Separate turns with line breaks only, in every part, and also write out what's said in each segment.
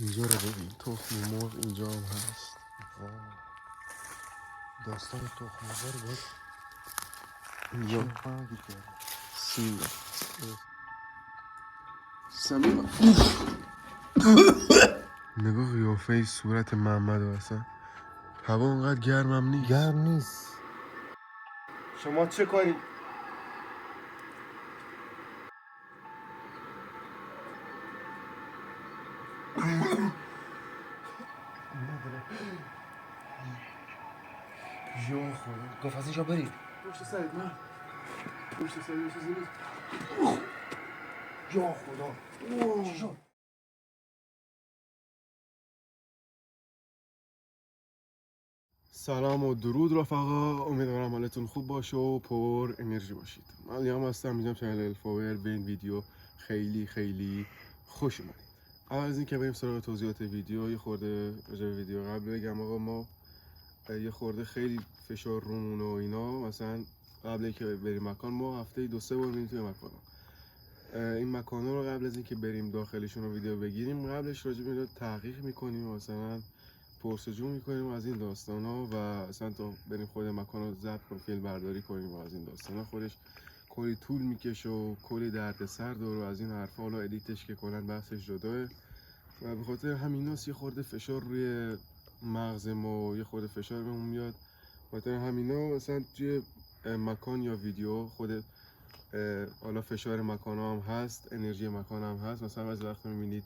اینجا رو ببین، تخم مرغ اینجا هم هست.
داستان تخم مرغ رو باید
اینجا
چه کرد
سیم سمیم نگاه قیافه صورت محمد و اصلا هوا اونقدر گرمم نیست.
گرم نیست.
شما چه کاری؟
یا خدا گفت از اینجا بریم.
پشت سرت من پشت سرت یه چیزی نیست.
یا خدا چی شد؟
سلام و درود رفقا، امیدوارم حالتون خوب باشه و پر انرژی باشید. من لیام هستم، میگم چنل الفاور. به این ویدیو خیلی خیلی خوش اومدید. اول از این که بریم سراغ توضیحات ویدیو، یه خورده راجع به ویدیو قبل بگم آقا ما یه خورده خیلی فشار رومون و اینا، مثلا قبل اینکه بریم مکان ما هفته 2-3 بار میریم توی مکان. این مکان‌ها رو قبل از اینکه بریم داخلشون رو ویدیو بگیریم، قبلش راجع به اینا تحقیق میکنیم، مثلا پرسجو میکنیم از این داستانا و اصلا تا بریم خود مکان رو ضبط کنیم، فیلم برداری کنیم و از این داستانا خودش کلی طول میکشه و کلی دردسر داره و از این حرفا. حالا ادیتش که کلا بحثش جداه و به خاطر همیناست یه خورده فشار روی مغز ما و یه خورده فشار بهمون میاد. خاطر همینا مثلا توی مکان یا ویدیو خود حالا فشار مکان هم هست، انرژی مکان هم هست. مثلا از وقت میبینید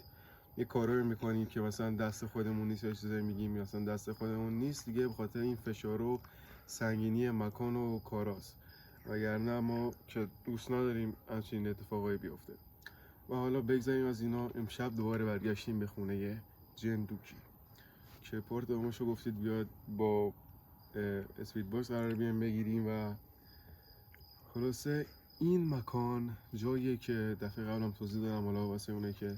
یه کارایی میکنیم که مثلا دست خودمون نیست یا چیزایی میگیم مثلا دست خودمون نیست دیگه، به خاطر این فشار و سنگینی مکان و کاراست. وگرنه ما که دوست نداریم همچین اتفاقایی بیفته. و حالا بگذاریم از اینا، امشب دوباره برگشتیم به خونه جندوکی که پورت دومشو گفتید بیاد با اسپید باکس قرار بیام بگیریم. و خلاصه این مکان جاییه که دفعه قبلم توضیح دادم، حالا واسه اونه که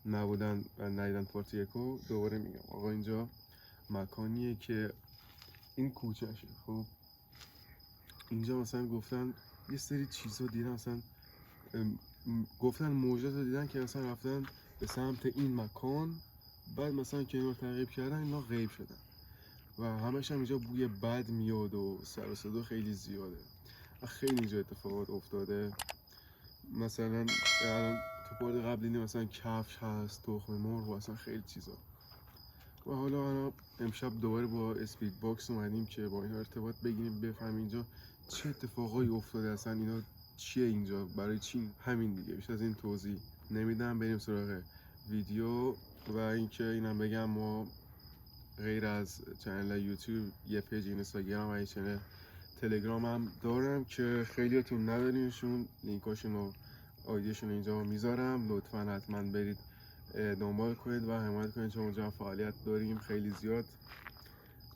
نبودن و ندیدن پارت یکو دوباره میگم. آقا اینجا مکانیه که این کوچهشه. خب اینجا مثلا گفتن یه سری چیزا دیدن، مثلا گفتن موجود رو دیدن که مثلا رفتن به سمت این مکان، بعد مثلا که اینا تعقیب کردن اینا غیب شدن و همش هم اینجا بوی بد میاد و سر و صدا خیلی زیاده و خیلی اینجا اتفاقات افتاده. مثلا الان تو پارت قبل دیدیم مثلا کفش هست، تخم مرغ و اصلا خیلی چیزا. و حالا امشب دوباره با اسپید باکس اومدیم که با این ارتباط بگیریم، بفهمیم اینجا چه اتفاقایی افتاده، اصلا اینا چیه اینجا، برای چی. همین دیگه، بیشتر از این توضیح نمیدم، بریم سراغ ویدیو. و اینکه اینم بگم ما غیر از چنل یوتیوب یه پیج اینستاگرام و یه چنل تلگرام هم دارم که خیلیاتون ندارینشون، لینکاشون و آیدیشون اینجا میذارم، لطفا حتما برید دنبال کنید و حمایت کنید چون اونجا فعالیت داریم خیلی زیاد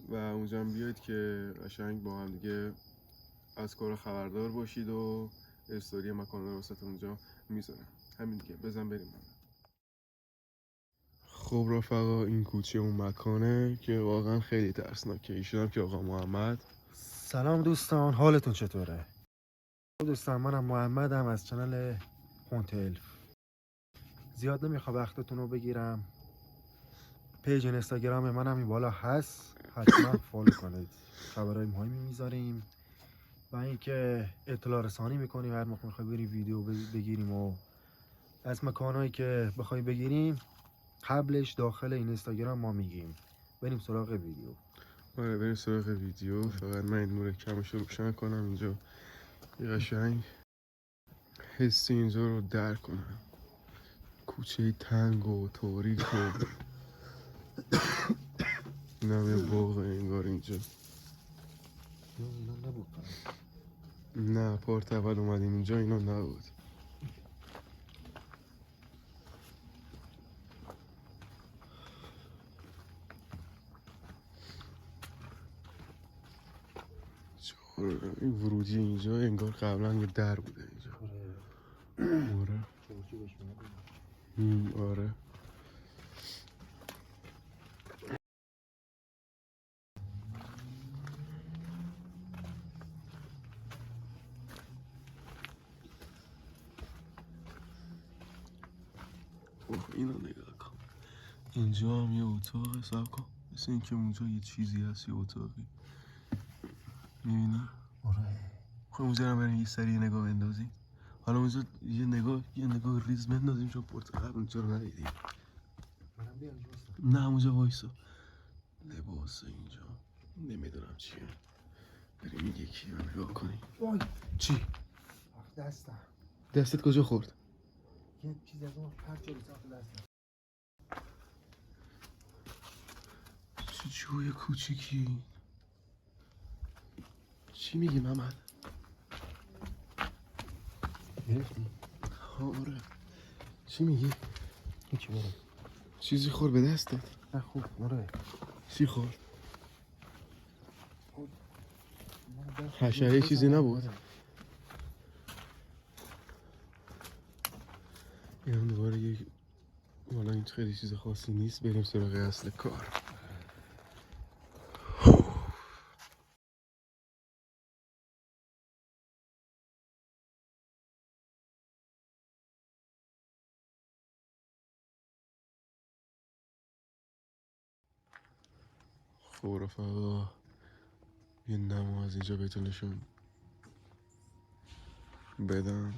و اونجا هم بیاید که قشنگ با هم دیگه از کار خبردار باشید و استوری مکان رو واسه اونجا میذارم. همین دیگه، بزن بریم. خب رفقا، این کوچه اون مکانه که واقعا خیلی ترسناکه. ایشون که آقا محمد.
سلام دوستان، حالتون چطوره؟ دوستان منم محمدم از چنل هونتل. زیاد نمیخوام وقتتون رو بگیرم. پیج اینستاگرام منم این بالا هست، حتما فالو کنید. خبرهای مهمی میذاریم و اینکه اطلاع رسانی میکنیم هر موقع میخوای بریم ویدیو بگیریم و از مکانهایی که بخوای بگیریم قبلش داخل این اینستاگرام ما میگیم. بریم سراغ ویدیو.
آره بریم سراغ ویدیو. فقط من این نور کمش رو روشن کنم اینجا یه قشنگ حس اینجا رو درک کنم. کوچه تنگ و تاریک و اینم یه باغ انگار اینجا.
اینا نبود.
نه پارت اول اومدیم اینجا اینا نبود. این ورودی اینجا انگار قبلا یه در بوده اینجا. آره آره. اینو نگاه کن، اینجا هم یه اتاق حساب کن، مثل این که اونجا یه چیزی هست، یه اتاقی میبینی؟
آره.
خب اونجا هم بریم یه سری نگاه بندازیم. حالا اونجا یه نگاه ریز بندازیم، چون پرتقال اونجا رو ندیدیم.
منم بیام اینجا بستم.
نه اونجا وایسا. لباس اینجا نمیدونم چیه، بریم یکی رو نگاه کنیم.
وای
چی؟
دستم
دستت کجا خورد؟
یه چیز از اون پرت شد سمت دستم.
چه جوی کوچیکی. چی میگی محمد؟
گرفتی؟
آره. چی میگی؟
هیچی برم.
چیزی خورد به دستت؟
نه خوب. آره.
چی خورد؟ حشره چیزی نبود؟ این هم دوباره یک، والا این خیلی چیز خاصی نیست. بریم سراغ اصل کار. خب رفقا، یه نمو از اینجا بهتون نشون بدم.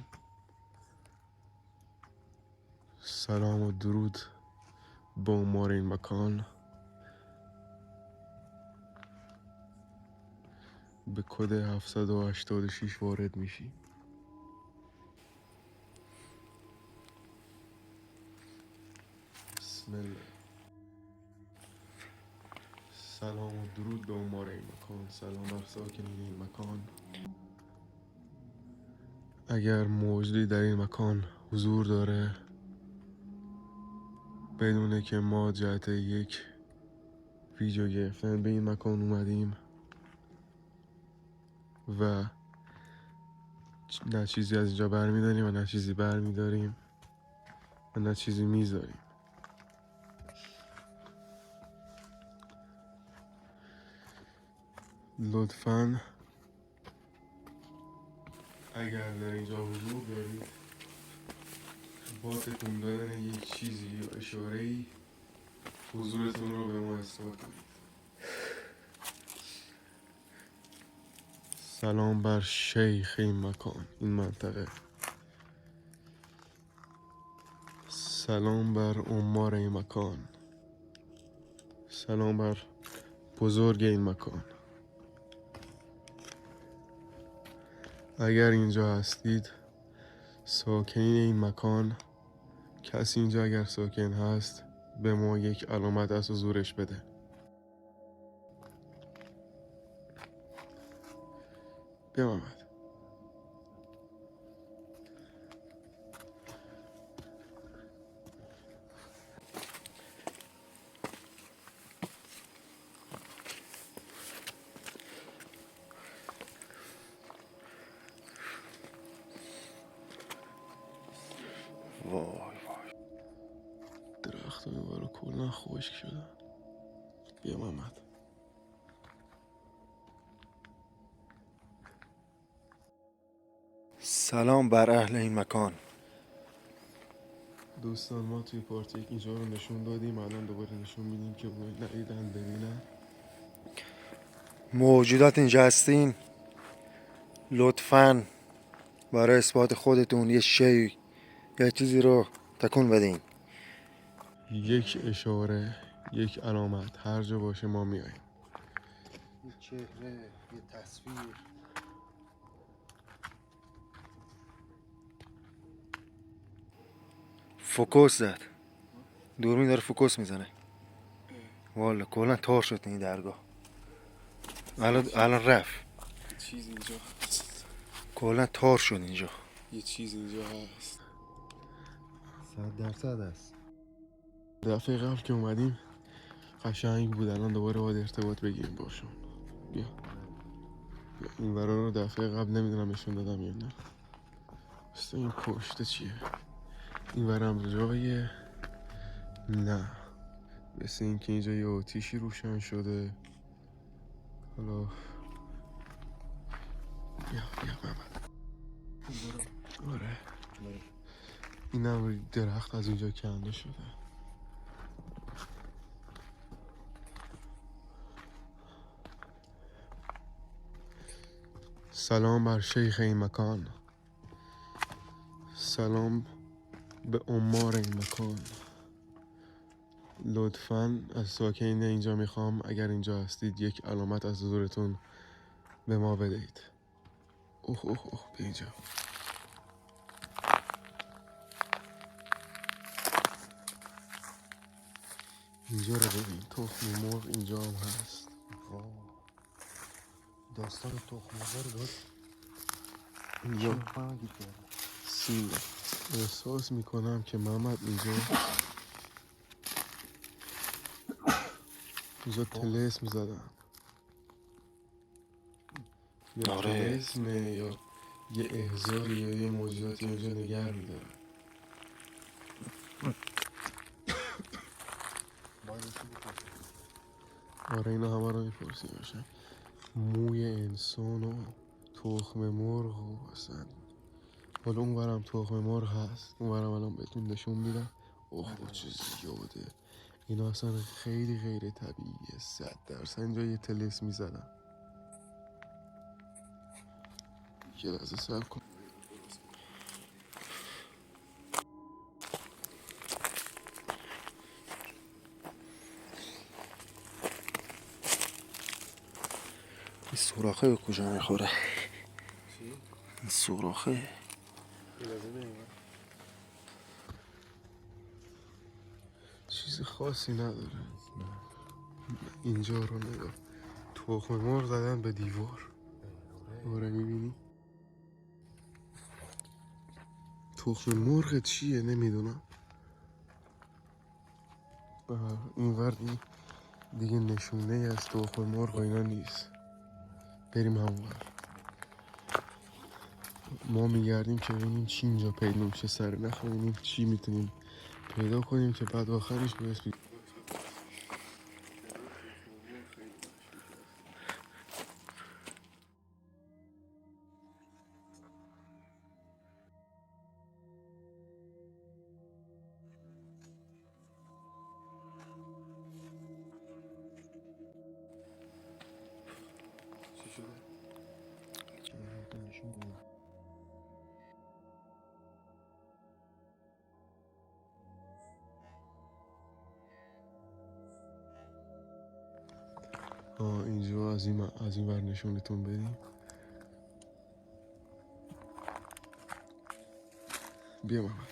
سلام و درود به عمار این مکان. به کد 786 وارد میشی. بسم الله. سلام و درود به عمار این مکان. سلام بر ساکنین این مکان. اگر موجودی در این مکان حضور داره، بدونه که ما جهت یک ویدیو گرفتن به این مکان اومدیم و نه چیزی از اینجا برمیداریم و نه چیزی برمیداریم و نه چیزی میذاریم. لطفاً اگر در اینجا حضور دارید، با تکون دادن یک چیزی یا اشاره‌ای حضورتون رو به ما اثبات کنید. سلام بر شیخ این مکان، این منطقه. سلام بر عمار این مکان. سلام بر بزرگ این مکان. اگر اینجا هستید، ساکنین این مکان، کسی اینجا اگر ساکن هست به ما یک علامت از حضورش بده. بیا محمد. وای وای، درخت های بارو کلن خشک شده. بیا محمد.
سلام بر اهل این مکان.
دوستان، ما توی پارت یک اینجا رو نشون دادیم، الان دوباره نشون میدیم که اون ندیدن ببینن.
موجودات اینجا هستین، لطفاً برای اثبات خودتون یه شی یا چیزی رو تکون بدین.
یک اشاره، یک علامت، هر جا باشه ما میاییم.
یه چهره، یه تصویر. فوکوس زد. دوربین داره فوکوس میزنه. والا کلا تار شد این درگاه. الان رفت.
چیز اینجا هست.
کلا تار شد اینجا.
یه چیز اینجا هست.
100% است.
دفعه قبل که اومدیم قشنگ بود، الان دوباره باید ارتباط بگیریم باشون. بیا این ورا رو دفعه قبل نمیدونم نشون دادم یا نه. مثل این پشته چیه؟ این ورم جایه؟ نه، مثل این که اینجا یه آتیشی روشن شده. حالا بیا محمد. آره، این هم درخت از اینجا کنده شده. سلام بر شیخ این مکان، سلام به عمار این مکان. لطفاً از ساکنین اینجا میخوام اگر اینجا هستید یک علامت از حضورتون به ما بدهید. اوه اوه اوه به اینجا. اینجا رو ببین، تخم مرغ اینجا هم هست.
داستان تخم مرغ رو داد
اینجا سیم. احساس میکنم که محمد اینجا تلسم زدم. یا
آره.
تلسمه یا یه احضاری یا یه موجوداتی اینجا نگر میداره. آره اینا همه رو میپرسی باشه. موی انسان و تخم مرغ و اصلا حالا اون برم تخم مرغ هست، اون برم الان بهتون نشون میدم. اوه چه زیاده اینا، اصلا خیلی غیر طبیعیه. 100% اینجا یه تلس میزدم. یه لحظه صبر کن.
این سوراخه به کجا میخوره؟ این سوراخه
چیز خاصی نداره. اینجا رو نگاه، تخم مرغ زدن به دیوار. آره میبینی؟ تخم مرغ چیه نمیدونم. این وردی دیگه نشونه از تخم مرغ و اینا نیست. بریم همون ور. ما میگردیم که ببینیم چی اینجا پیدا میشه، سر نخوریم چی میتونیم پیدا کنیم که بعد آخرش برسیم. چی شده؟ اینجا از این ور نشونتون بدیم. بیا محمد.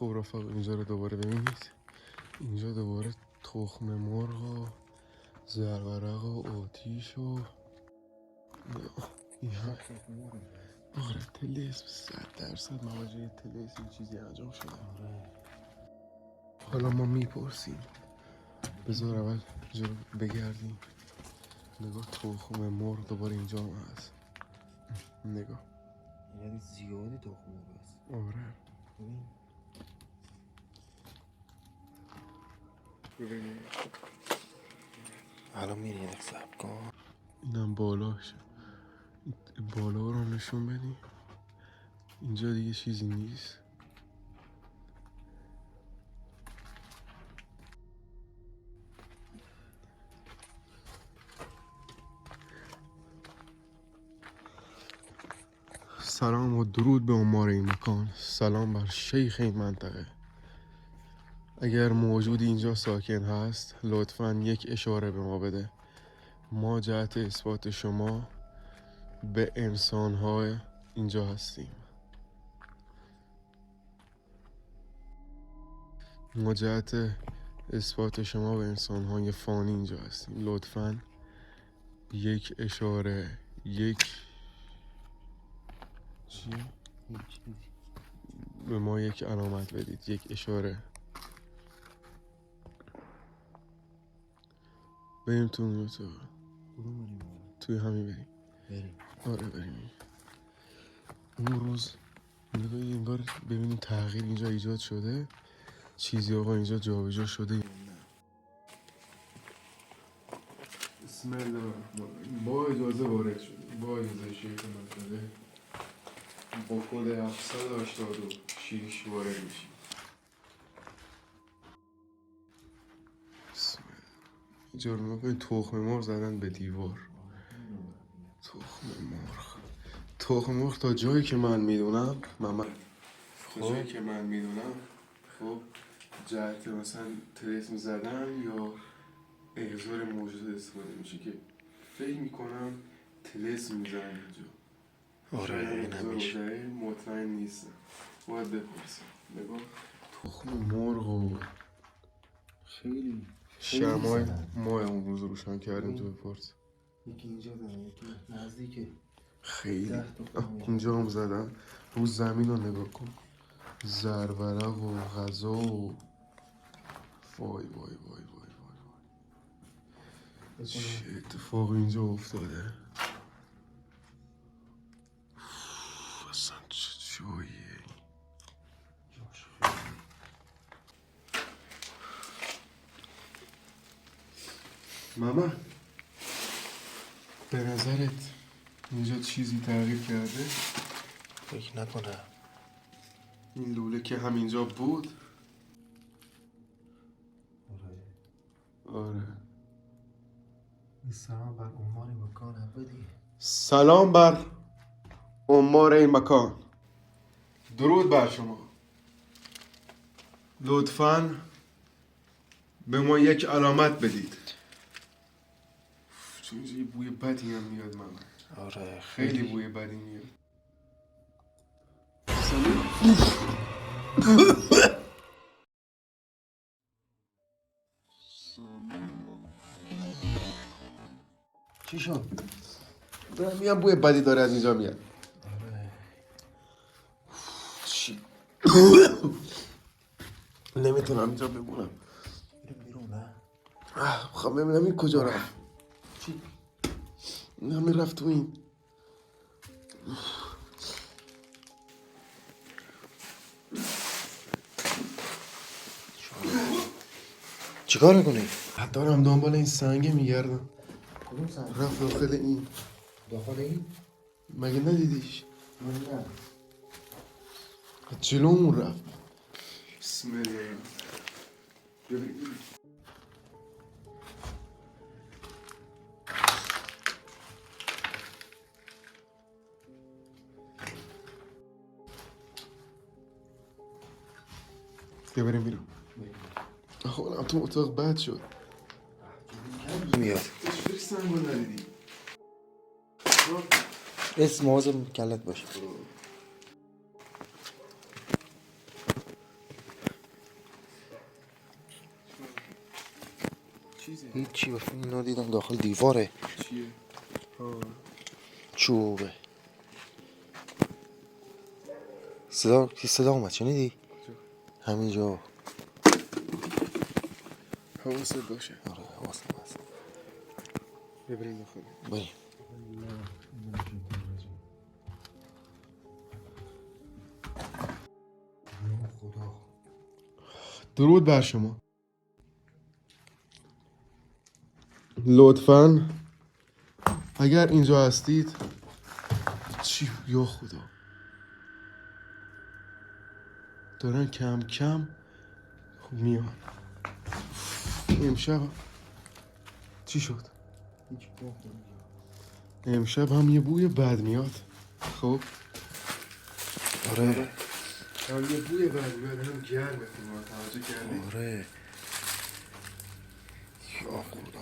خب رفقا اینجا رو دوباره ببینید. اینجا دوباره تخم مرغ و زرورق و آتیش و این هم آره تلسم 100% مواجه تلسم چیزی انجام شده. حالا ما میپرسیم. بذار اول اینجا رو بگردیم. نگاه تخم مرغ دوباره اینجا هم هست. نگاه
یعنی زیادی تخم مرغ هست.
آره
ببین الان میری یک صبر کن.
اینم بالاشه. بالا رو نشون بدیم. اینجا دیگه چیزی نیست. سلام و درود به عمار این مکان. سلام بر شیخ این منطقه. اگر موجود اینجا ساکن هست لطفاً یک اشاره به ما بده. ما جهت اثبات شما به انسان‌های اینجا هستیم. ما جهت اثبات شما به انسان‌های فانی اینجا هستیم. لطفاً یک اشاره، چی؟ به ما یک علامت بدید، یک اشاره. بریم تو توی همین بریم. آره بریم. اون روز نگاهی انگار ببینیم تغییر اینجا ایجاد شده، چیزی آقا اینجا جابجا شده یا نه. بسم الله الرحمن الرحیم. با اجازه وارد شدیم. با اجازه شیخ منطقه با کد 786 وارد میشیم. بسم الله. اینجا رو نکنید تخم مرغ زدن به دیوار. تخم مرغ تا جایی که من میدونم تا جایی که من میدونم خب جهت مثلا ترس میزدن یا احضار موجود استفاده میشه که فکر میکنم تلس میزنن اینجا.
آره این همیشه
مطمئن نیستم، باید بپرسم. نگاه تخم مرغ و
خیلی
شمای ماه اون روز روشن کردیم تو بپرس.
یکی اینجا دارم یکی نزدیکه
خیلی اینجا هم زدن رو زمین رو نگاه کن، زرورق و غذا و وای وای وای وای وای چه اتفاق اینجا افتاده. اصلا چه جاییه. ماما به نظرت اینجا چیزی تغییر کرده؟
فکر نکنم.
این لوله که همینجا بود؟ آره.
سلام بر عمار مکان ابدی.
سلام بر عمار این مکان. درود بر شما. لطفاً به ما یک علامت بدید. چون اینجا یه بوی بدی هم میاد من.
آره
خیلی بوی بدی میاد.
چی شد؟
دارم میگم بوی بدی داره از اینجا میاد.
آره
چی؟ نمیتونم اینجا بمونم.
بیرون نه؟
خب ببینم این کجا رفت.
چی؟
این همین رفت تو این.
چیکار میکنی؟
دارم دنبال این سنگه میگردم.
کدوم سنگ؟
رفت داخل این.
داخل این؟
مگه ندیدیش؟
من نه.
جلومون رفت. بسم الله. ببین. بیا بریم بیرون. آخه تو اتاق بد شد.
میاد
چجوری سنگو ندیدی؟
اسم موازم کلت باشه.
چیزی؟
هیچی بفید اینو دیدم داخل دیواره.
چیه؟
چوبه. صدا اومد شنیدی؟ همینجا.
حواست باشه.
آره حواسم هست.
ببریم داخل.
بریم. خدا.
درود بر شما. لطفاً اگر اینجا هستید چی یا خدا دارن کم کم میان. امشب چی شد؟ امشب هم یه بوی بد میاد. خب
آره
هم یه بوی بد میاد، هم گرمه. توجه کردی؟
آره یا خدا.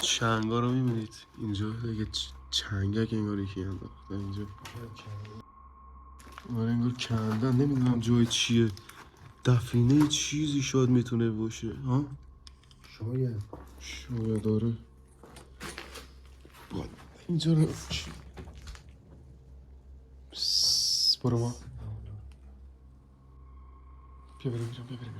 چنگا رو میبینید اینجا دیگه چنگک انگار یکی انداخته اینجا. آره انگار کندن. نمیدونم جای چیه. دفینه چیزی شاید میتونه باشه. ها شاید داره. اینجا رو برو ما بیا بریم بیرون.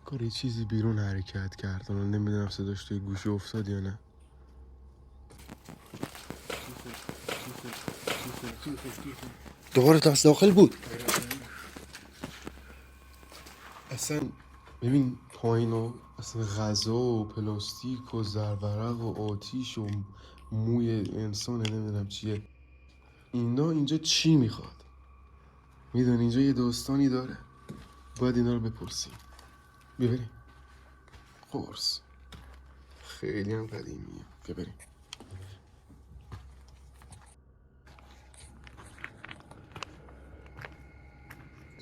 کار یه چیزی بیرون حرکت کرد. من نمیدونم صداش توی گوشه افتاد یا نه.
دوباره دست داخل بود.
اصلا ببین پایین و اصلا غذا و پلاستیک و زرورق و آتیش و موی انسان نمیدونم چیه اینا. اینجا چی میخواد؟ میدونی اینجا یه داستانی داره، باید اینا رو بپرسیم. ببریم قرص خیلی هم قدیمیه. ببریم.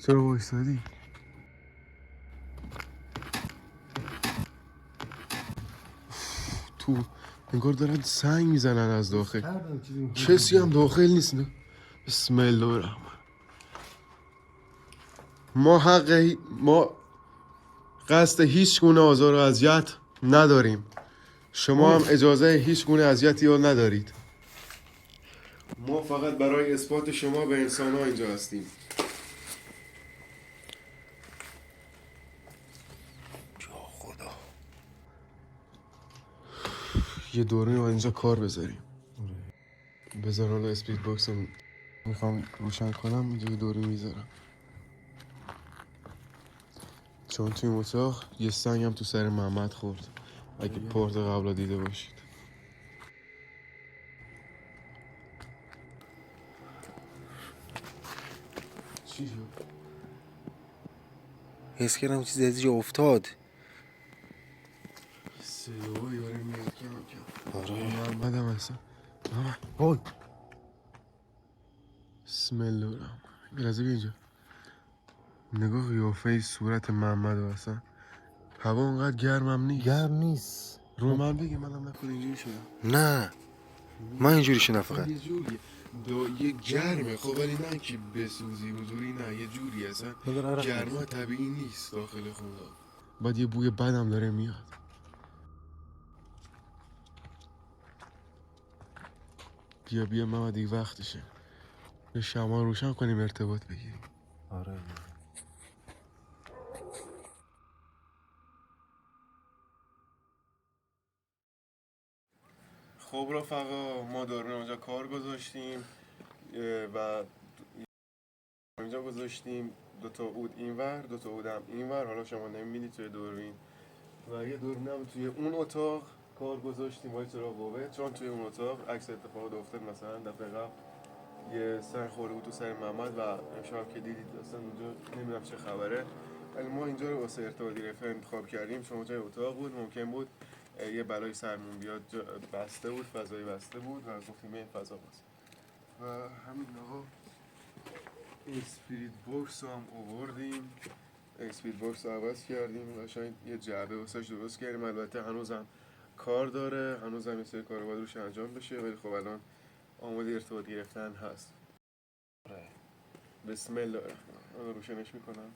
چرا وایسادی؟ تو انگار دارن سنگ میزنن از داخل. کسی هم داخل نیست نه. بسم الله الرحمن. ما قصد هیچ گونه آزار و اذیت نداریم. شما هم اجازه هیچ گونه اذیتی رو ندارید. ما فقط برای اثبات شما به انسان ها اینجا هستیم.
خدا.
یه دوره رو اینجا کار بذاریم. بذار حالا اسپید باکس رو میخوام روشن کنم. اینجا یه دوره میذارم چون توی اتاق یه سنگ هم تو سر محمد خورد. اگه پورت قبلا دیده باشید. چی شد؟
حس کردم چیزی از اینجا افتاد.
صدایی داره میاد کم کم.
آره.
محمد هم اصلا محمد.
وای.
بسم الله الرحمن. بیرازه بیا اینجا. نگاه قیافه صورت محمد اصلا. هوا اونقدر گرمم نیست.
گرم نیست.
رو من بگی منم نکنه اینجوری شدم.
نه من اینجوری شدم فقط.
یه جوریه یه گرمه خب ولی نه که بسوزی حضوری نه. یه جوری اصلا گرما طبیعی نیست داخل خونه. بعد یه بوی بدم داره میاد. بیا محمد دیگه وقتشه. به شما روشن کنیم ارتباط بگیریم.
آره.
خب رفقا ما دارون اونجا کار گذاشتیم و اینجا گذاشتیم. دوتا عود اینور دوتا عودم اینور. حالا شما نمیبینید توی دوربین. و یه دوربین هم توی اون اتاق کار گذاشتیم با چراغ قوه. چون توی اون اتاق عکس اتفاقات افتاد. مثلا دفعه قبل یه سنگ خورده بود تو سر محمد و امشب که دیدید اصلا اونجا نمیدونم چه خبره. ولی ما اینجا رو واسه ارتباط گرفتن انتخاب کردیم چون جای اتاق بود. ممکن بود یه بلای سرمون بیاد. بسته بود، فضایی بسته بود و گفتیم این فضا باز. و همین آقا اسپریت باکس رو هم آوردیم. اسپریت باکس رو عوض کردیم. قشنگ یه جعبه واسش درست کردیم. البته هنوزم کار داره. هنوزم یه سری کار باید روش انجام بشه. ولی خب الان آماده ارتباط گرفتن هست. بسم الله الرحمن. روشنش میکنم.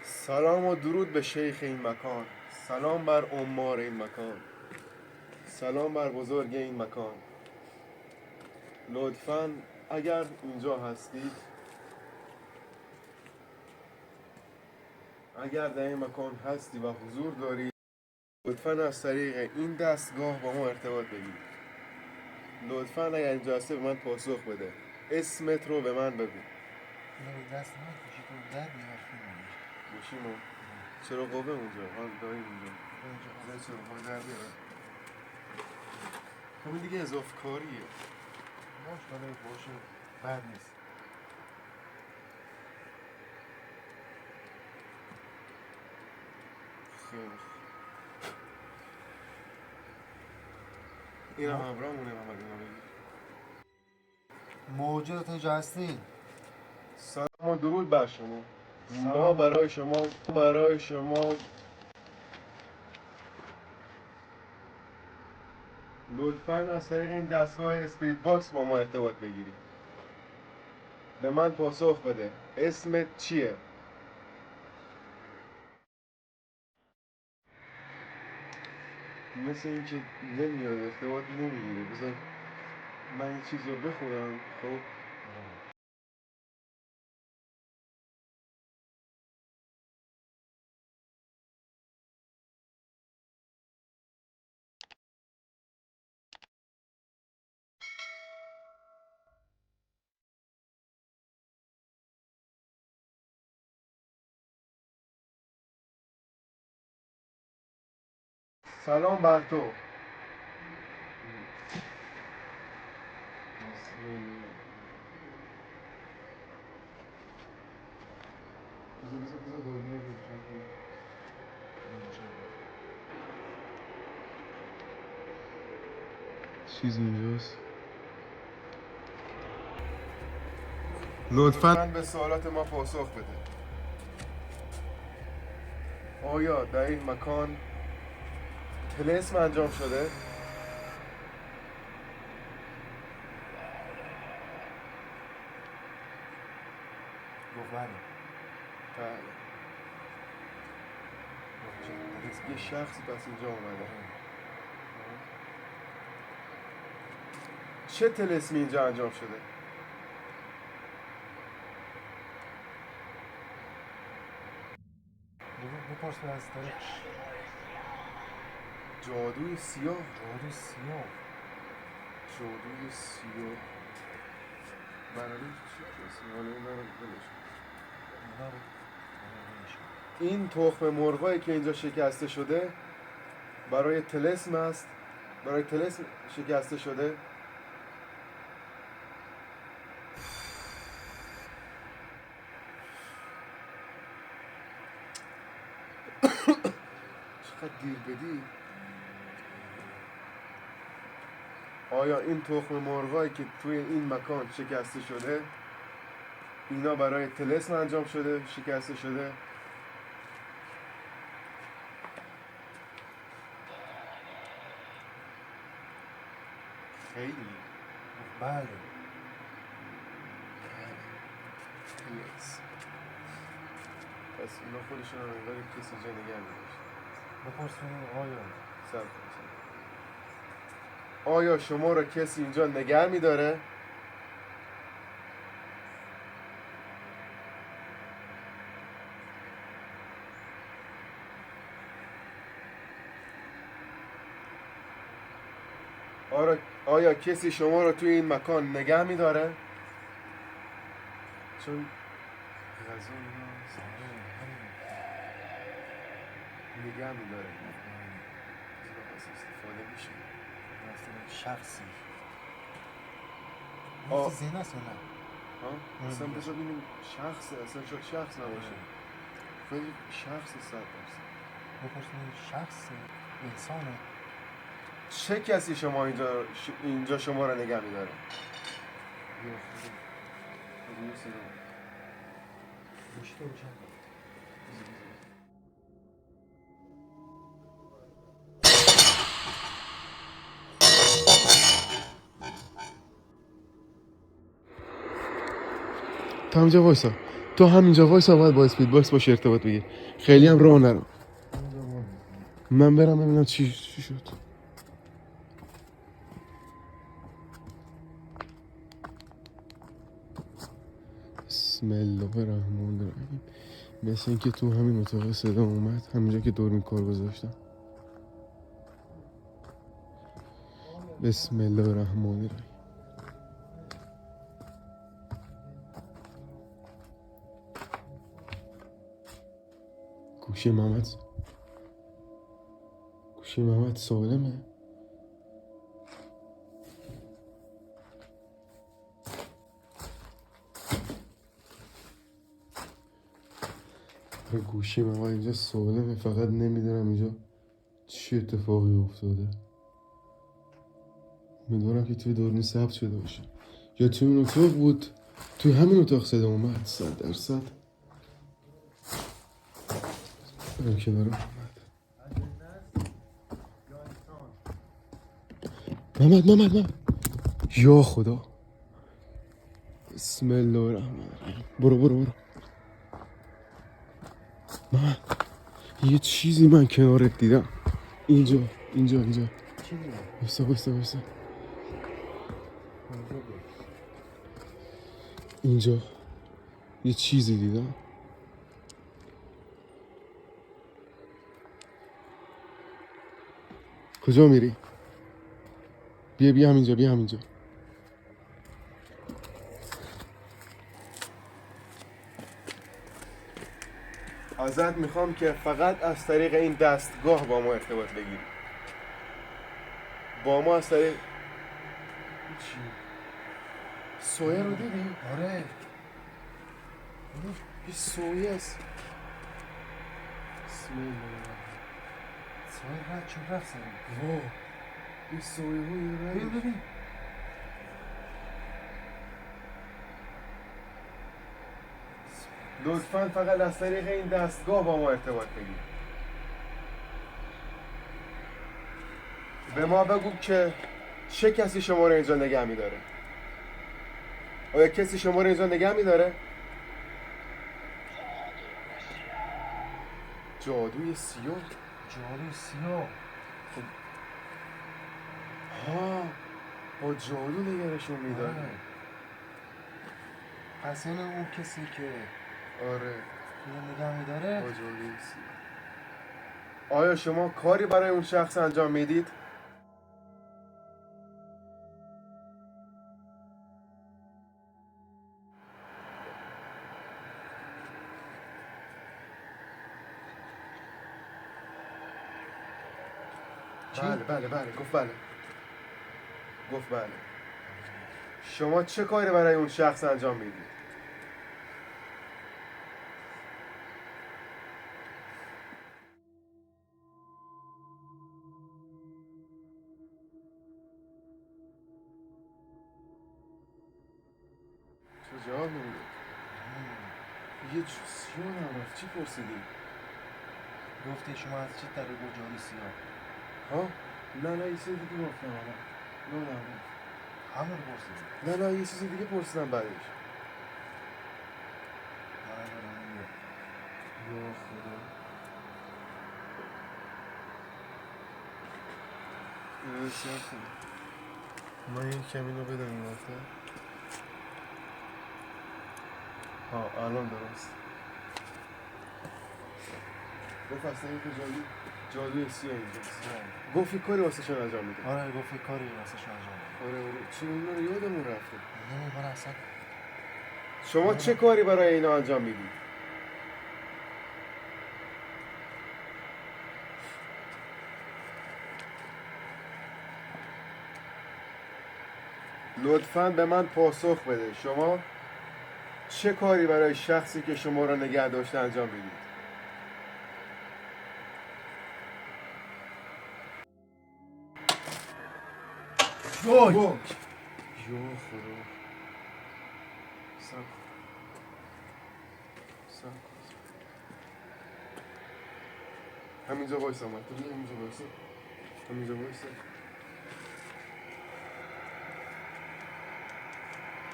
سلام و درود به شیخ این مکان. سلام بر عمار این مکان. سلام بر بزرگ این مکان. لطفاً اگر اینجا هستید، اگر در این مکان هستی و حضور دارید، لطفاً از طریق این دستگاه با ما ارتباط بگیرید. لطفاً اگر اینجا هستی به من پاسخ بده. اسمت رو به من بگو.
دست من کشیدون در بیار
گوشیمو چرا قوه اونجا؟ داریم اونجا چرا قوه در بیارم. خب این دیگه اضافه کاریه.
باش بله باشه بد نیست.
خیلی این هم همراهمونه. محمد اینا بگیر.
موجودات اینجا هستین.
سلام و درود بر شما. ما برای شما لطفاً از طریق این دستگاه اسپریت باکس با ما ارتباط بگیرید. به من پاسخ بده. اسمت چیه؟ مثل این که نمیاد ارتباط نمیگیره. بذار من یه چیز رو بخورم. خب سلام بر تو. چیز اینجاست. لطفاً به سوالات ما پاسخ بده. آیا در این مکان طلسم انجام شده؟
گفت بله.
بله. یه شخصی پس اینجا اومده. چه طلسمی اینجا انجام شده؟
بپرس از طریق
جادوی سیاه.
جادوی سیاه.
جادوی سیاه. برای چی کسی؟ حالا اینا رو بلش کن. این تخم مرغایی که اینجا شکسته شده برای طلسم است. برای طلسم شکسته شده. چقدر دیر بدی؟ آیا این تخم مرغایی که توی این مکان شکسته شده اینا برای طلسم انجام شده، شکسته شده؟ خیلی
بله.
طلسم. پس اینا خودشون هم انگار کسی اینجا نگه می‌داشت.
بپرس آیا
صبر کن. آیا شما را کسی اینجا نگه می‌داره؟ آیا کسی شما را توی این مکان نگه می‌داره؟ چون غذا نگه می‌داره. پس استفاده میشه.
شخصی
آه.
زنده است یا نه؟
ها؟ اصلا بذار ببینیم شخصه. اصلا شاید شخص نباشه. خیلی شخص 100%.
بپرسیم شخص انسانه.
چه کسی شما اینجا شما را نگه می‌داره؟ تو همینجا وایسا. تو همینجا وایسا باید با اسپید باکس باشه ارتباط بگیر. خیلی هم راه نرو. من برم ببینم چی شد. بسم الله الرحمن الرحیم. مثل اینکه تو همین اتاق صدا اومد، همینجا که دور این کار گذاشتم. بسم الله الرحمن الرحیم. گوشی محمد سالمه. گوشی محمد اینجا سالمه، فقط نمیدونم اینجا چه اتفاقی افتاده. امیدوارم که توی دوربین ثبت شده باشه یا توی اون اتاق بود. توی همین اتاق صدا اومد 100%. برم کنار محمد. یا خدا. بسم الله الرحمن الرحیم. برو محمد، یه چیزی من کنارت دیدم. اینجا وایسا. اینجا یه چیزی دیدم. کجا میری؟ بیا همینجا. ازت میخوام که فقط از طریق این دستگاه با ما ارتباط بگیری. با ما از طریق چی؟ سویه رو دیدی؟
آره
این سویه است. بسم الله.
سوال رد چون رفت سرم
واه این سویه های رنگ.
ببین
لطفاً فقط از طریق این دستگاه با ما ارتباط بگیر. به ما بگو که چه کسی شما رو اینجا نگه می‌داره؟ آیا کسی شما رو اینجا نگه می‌داره؟ جادوی سیاه؟
جادو سیاه
ها با جادو نگرشون می‌داره.
آره. پس این اون کسی که
آره
اینو نگه میداره
با جادوی سیاه. آیا شما کاری برای اون شخص انجام میدید؟
چی؟
بله گفت بله. گفت بله. شما چه کاری برای اون شخص انجام میدید؟ چه جواب نمیده؟ یه سیاه نرفت. چی پرسیدی؟
گفته شما از چه طریق با جادو سیاه
ها؟ نه یه چیز دیگه گفتم آقا. نه
همه رو پرسیدم
نه یه چیز دیگه پرسیدم بعدش. یا خدا. اینو سیاه کن. من یه کمی رو بدم این وقتا. الان درست. گفت اصلا این جادوی سیاه اینجاست. گفت یه کاری واسه شون انجام میده.
آره گفت یه کاری واسه شما انجام
آره چی اینا رو یادمون رفته.
من اصلا
شما چه کاری برای اینا انجام میدید؟ لطفاً به من پاسخ بده. شما چه کاری برای شخصی که شما را نگه داشته انجام میدید؟
وای
یا خدا. سب همینجا وایسا. همینجا وایسا.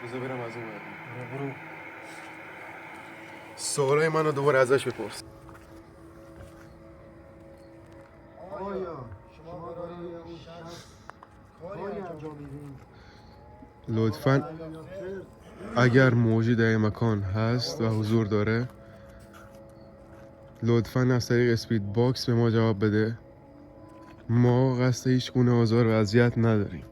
بذار برم از اون ور.
برو
سوالای منو دوباره ازش بپرس.
آیا شما برای اون شخص کاری انجام میدین؟
لطفاً اگر موجود در این مکان هست و حضور داره لطفاً از طریق اسپید باکس به ما جواب بده. ما قصد هیچ گونه آزار و اذیت نداریم.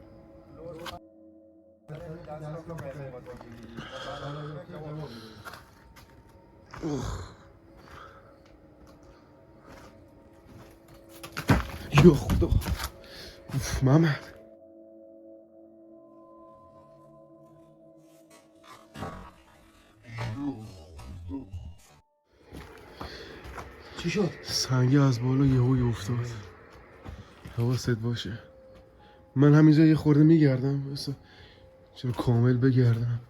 یا خدا. محمد
چی شد؟
سنگه از بالا یهویی افتاد. حواست باشه. من همینجا یه خورده میگردم. چرا کامل بگردم.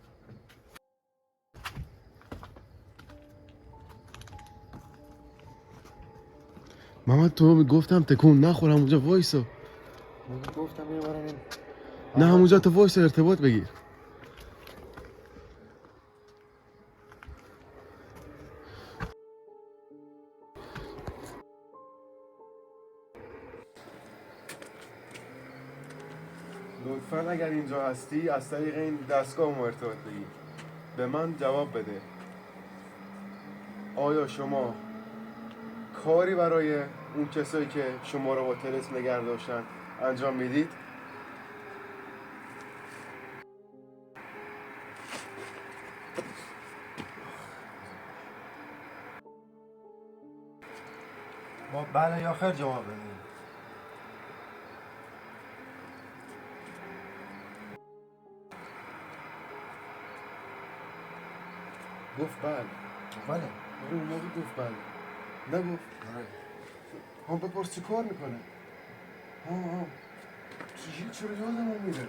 محمد تو میگفتم تکون نخورم اونجا وایسا.
گفتم یه بارم این
نه همونجا تو وایسا ارتباط بگیر. لطفاً اگر اینجا هستی از طریق این دستگاه ما ارتباط بگیر. به من جواب بده. آیا شما کاری برای اون کسایی که شما رو با طلسم نگه داشتن انجام میدید؟
با بله یا خیر جواب بدین.
گفت بله.
بله.
اون موقع گفت بله. نگفت. هم بپرس چی کار میکنه. چرا یادمون میره؟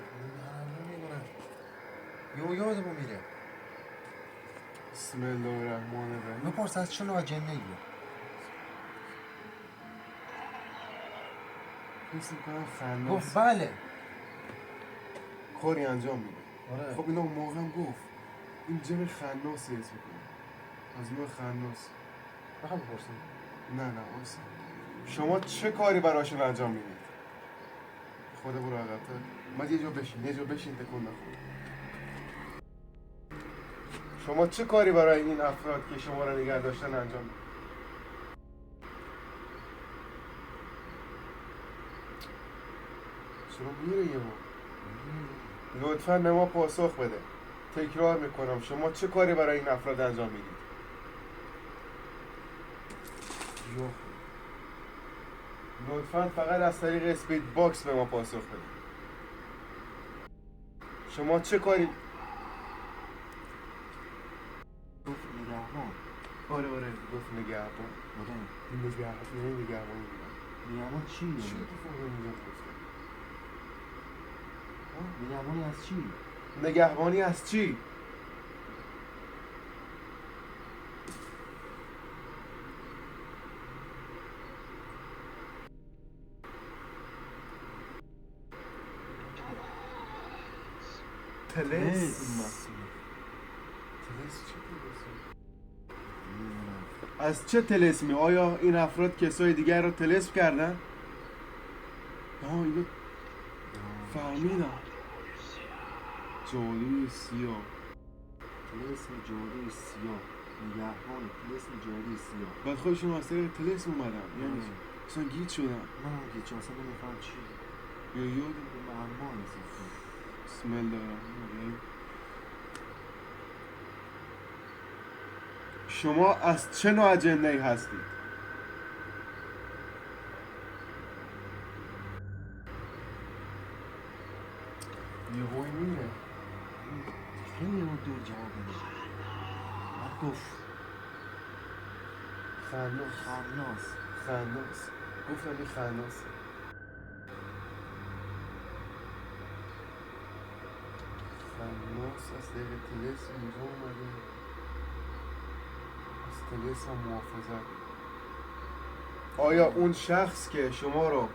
یادمون میره.
بسم الله الرحمن الرحیم.
بپرس از چه نوع جنیه؟
حس میکنم خناس.
گفت بله.
کاری انجام میده.
آره.
خب اینا اون موقع هم گفت این جن خناسی اسم میکنه. از نوع خناس.
بخوام بپرسیم.
نه وایسا. شما چه کاری براشون انجام میدید؟ خدا برو عقب‌تر. من یه جا بشین تکون نخور. شما چه کاری برای این افراد که شما را نگه داشتن انجام میدید؟ چرا میره یهو؟ لطفاً به ما پاسخ بده. تکرار میکنم شما چه کاری برای این افراد انجام میدید؟ لطفاً فقط از طریق اسپید باکس به ما پاسخ بده. شما چه کاری؟
گفت نگهبان.
آره گفت نگهبان.
نگهبان چی؟
چی اتفاقی اینجا افتاد؟
نگهبانی از چی؟
نگهبانی از چی؟ طلسم. از چه طلسمی؟ آیا این افراد کسای دیگر رو طلسم کردن؟ اینو فهمیدم. جادوی سیاه.
طلسم جادوی سیاه. نگهبان طلسم جادوی سیاه.
بعد خودشون از طریق طلسم اومدن. یعنی اصلا گیت شدن.
من هم گیت شدم. اصلا نمیفهم چی.
یا یاد
معلمان نیست.
بسم الله الرحمن الرحیم. شما از چه نوع اجنده‌ای هستید؟ یهویی میره.
خیلی رو دور جواب میده. بعد گفت
خناس. گفتم این خناس. خناس از طریق طلسم اینجا اومده. از طلسم محافظت. آیا اون شخص که شما رو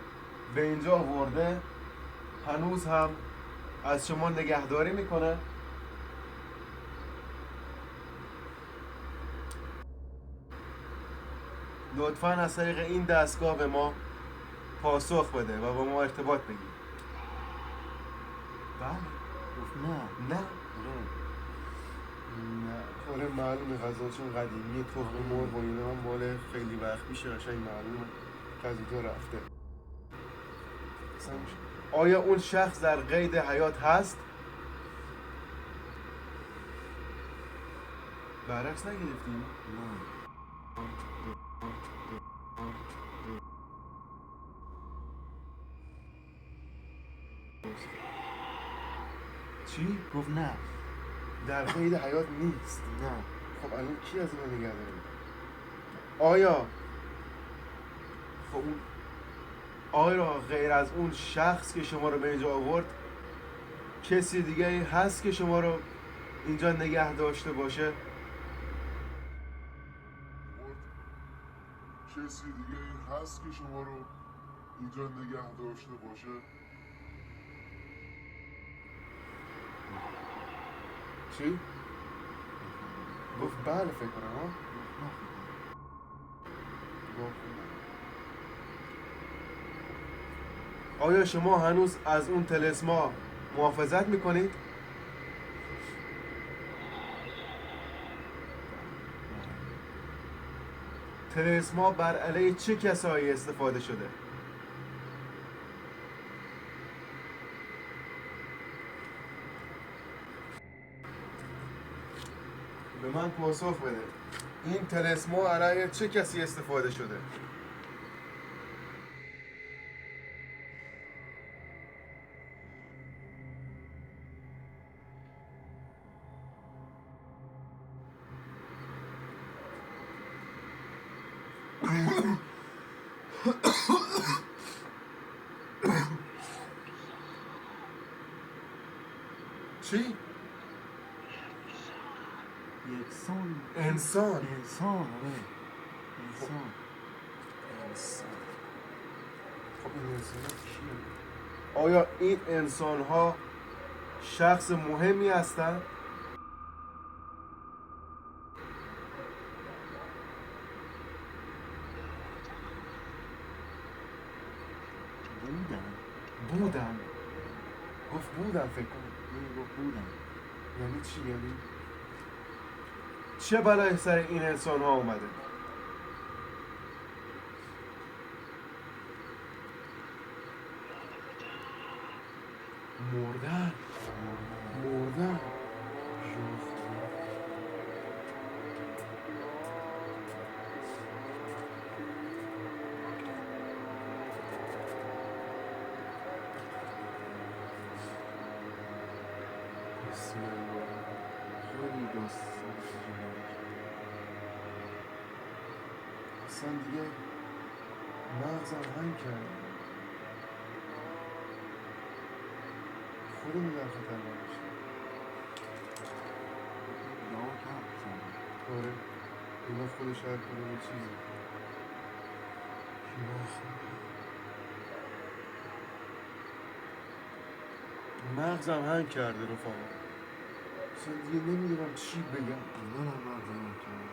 به اینجا آورده هنوز هم از شما نگهداری میکنه؟ لطفاً از طریق این دستگاه به ما پاسخ بده و با ما ارتباط بگیر. بله.
گفت نه.
آره معلومه غذاشون قدیمی تخم مرغ و اینا هم مال خیلی وقت میشه. قشنگ معلومه که از اینجا رفته. آیا اون شخص در قید حیات هست؟ برعکس نگرفتیم؟ چی؟
گفت نه.
در قید حیات نیست.
نه.
خب الان کی از اون نگه داره؟ آیا غیر از اون شخص که شما رو به اینجا آورد کسی دیگه هست که شما رو اینجا نگه داشته باشه؟
کسی دیگه هست که شما رو اینجا نگه داشته باشه؟
چی؟ گفت بله فکر کنم ها؟ آیا شما هنوز از اون طلسما محافظت میکنید؟ طلسما بر علیه چه کسایی استفاده شده؟ به من پاسخ بده. این طلسما علیه چه کسی استفاده شده؟ چی؟
یکسان
انسان.
انسان آره انسان
خب این انسان کیه؟ آیا این انسان ها شخص مهمی هستند؟ بودن. گفت بودن فکر کنم.
گفت بودن.
یعنی چی؟ یعنی چه بلایی سر این انسان ها اومده؟ مردن. بسم الله. خیلی داستان اصلا دیگه مغزم هنگ کرد. خودمون در خطر نباشیم. آره اینا خودش هر کنه یه چیزی. مغزم هنگ کرده رفاقا. اصلا دیگه نمیدونم چی بگم.
منم مغزم کرد.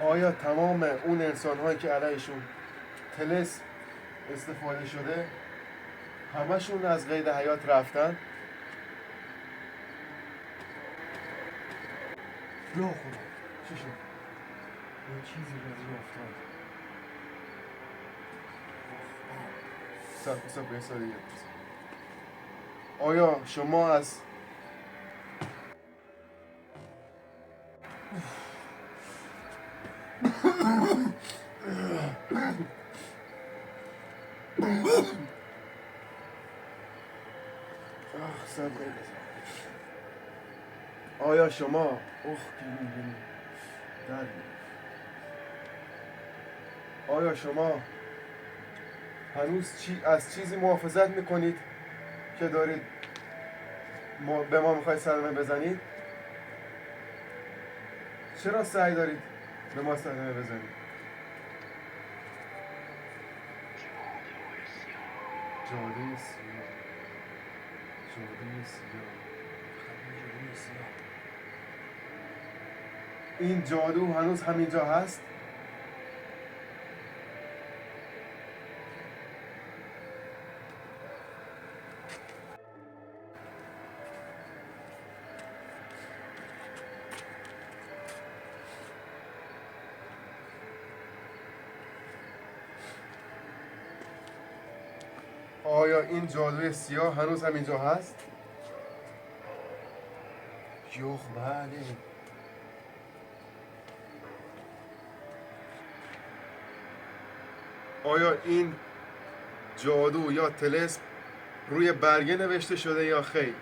آیا تمام اون انسان هایی که علیهشون طلسم استفاده شده همشون از قید حیات رفتن؟
یا خدا
چی شد؟
یه چیزی رازی افتاد.
سب یه سالی دیگه. آیا شما از آیا شما آیا شما هنوز از چیزی محافظت میکنید که دارید به ما میخواید صدمه بزنید؟ چرا سعی دارید به ما صدمه بزنید؟ جاده سیاه. این جادو هنوز همینجا هست؟ آیا این جادوی سیاه هنوز همینجا هست؟
یخ بله.
آیا این جادو یا طلسم روی برگه نوشته شده یا خیر؟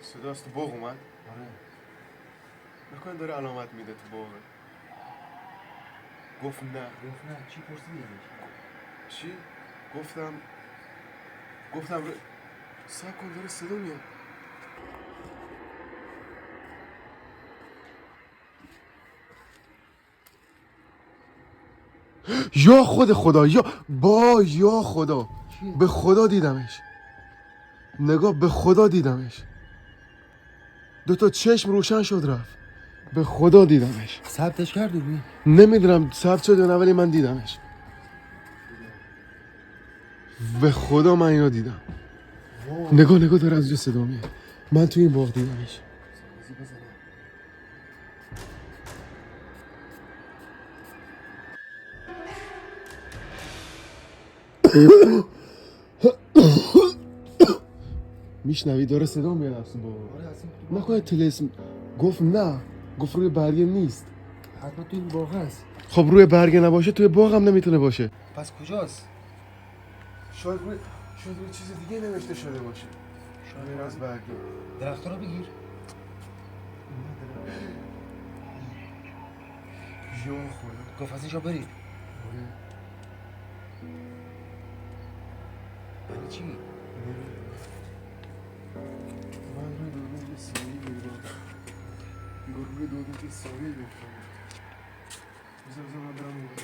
صداست تو باغ اومد؟
آره
نکنه داره علامت میده تو باغ. گفت نه.
چی پرسیدی؟
چی؟ گفتم سب کن داره صدا میاد. یا خدا یا خدا به خدا دیدمش. نگاه به خدا دیدمش. 2 چشم روشن شد رفت. به خدا دیدمش.
ثبتش کردی روی؟
نمیدونم ثبت شد یا نه ولی من دیدمش. به خدا من اینو دیدم. نگاه داره از جو صدا میاد. من توی این باغ دیدمش. میشنوی داره صدا میاد از تو باغ. نکنه طلسم گفت نه. گفت روی برگه نیست.
حتما توی این باغ هست.
خب روی برگه نباشه توی باغ هم نمیتونه باشه.
پس کجاست؟
شاید روی چیز دیگه نوشته شده باشه. شاید از برگه.
درخت‌ها رو بگیر.
یا خدا.
گفت از اینجا برید. یعنی چی؟
من روی دوربین یه سایه می‌بینم. روی دوربین یه سایه می‌بینم. بذار من برم اونجا.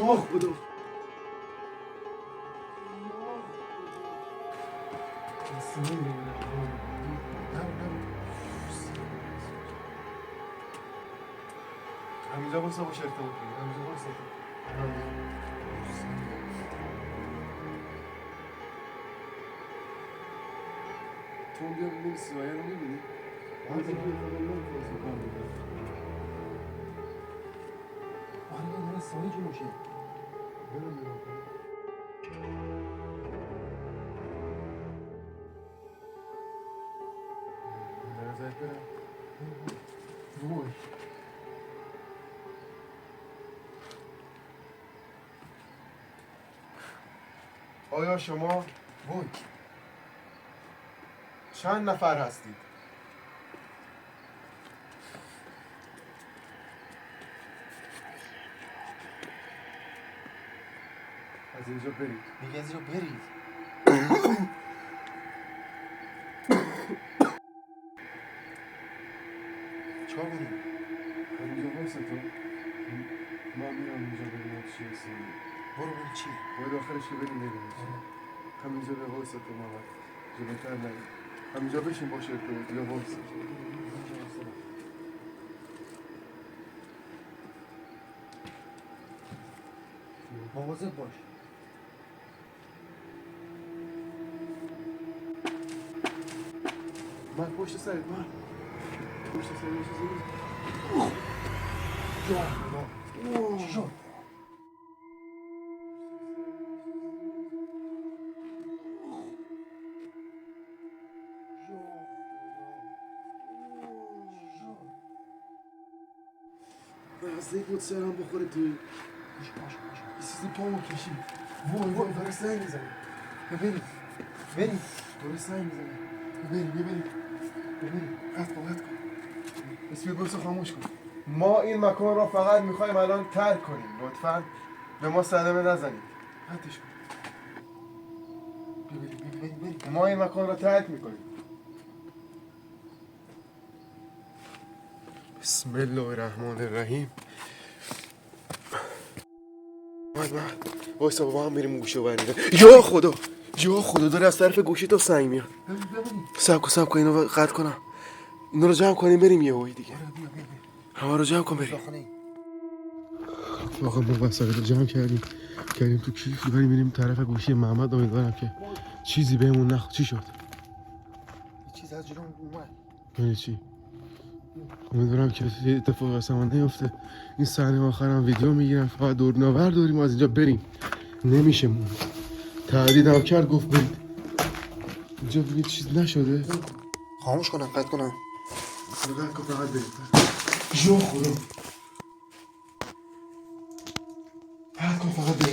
یا خدا. سایه می‌بینم. همینجا باشه باشه ارتباط بگیر. همینجا باشه. تو اونجا ببین سایه رو می‌بینی؟ آره
داره سایه جلوشه.
برم نگاه کنم. به نظرت برم؟ وای. آیا شما چند نفر هستید؟ از اینجا برید.
میگه از اینجا برید. چیکار بریم؟
همینجا وایسا تو. من میرم اونجا ببینم چی هست.
برو بریم چی؟
باید آخرش که بریم ببینیم چی. همینجا به وایسا تو محمد. جلوتر نگیر. همینجا بشین باشه ارتباط یا وایسا.
مواظب باش.
من پشت سرت من. پشت سرت یه چیزی
چی شد؟
لحظه بود سرم بخوره توی یه چیزی پامو کشید. وای داره سنگ میزنه.
بریم
داره سنگ میزنه. ببریم قطع کن اسمی گوشو خاموش کن. ما این مکان را فقط میخوایم الان ترک کنیم. لطفاً به ما صدمه نزنید. قطعش کن.
بریم.
ما این مکان را ترک میکنیم. بسم الله الرحمن الرحیم. وایسا با هم بریم گوشه بریم. یا خدا داره از طرف گوشی تو سنگ میاد. سب کن اینو قطع کنم. اینو رو جمع کنیم بریم یه هایی دیگه. همه رو جمع کن بریم. آقا ما وسایل رو جمع کردیم تو کیف بریم طرف گوشی محمد. امیدوارم که چیزی بهمون چی شد؟
چیز از جلوم اومد.
یعنی چی؟ امیدوارم که اتفاق اصلا نیفته. این صحنه آخرم ویدیو میگیرم فقط دور نور داریم از اینجا بریم. نمیشه مون. تهدیدم کرد گفت برید. اینجا بگید چیز نشده.
خاموش کنم قطع کنم.
فقط برید. یا خدا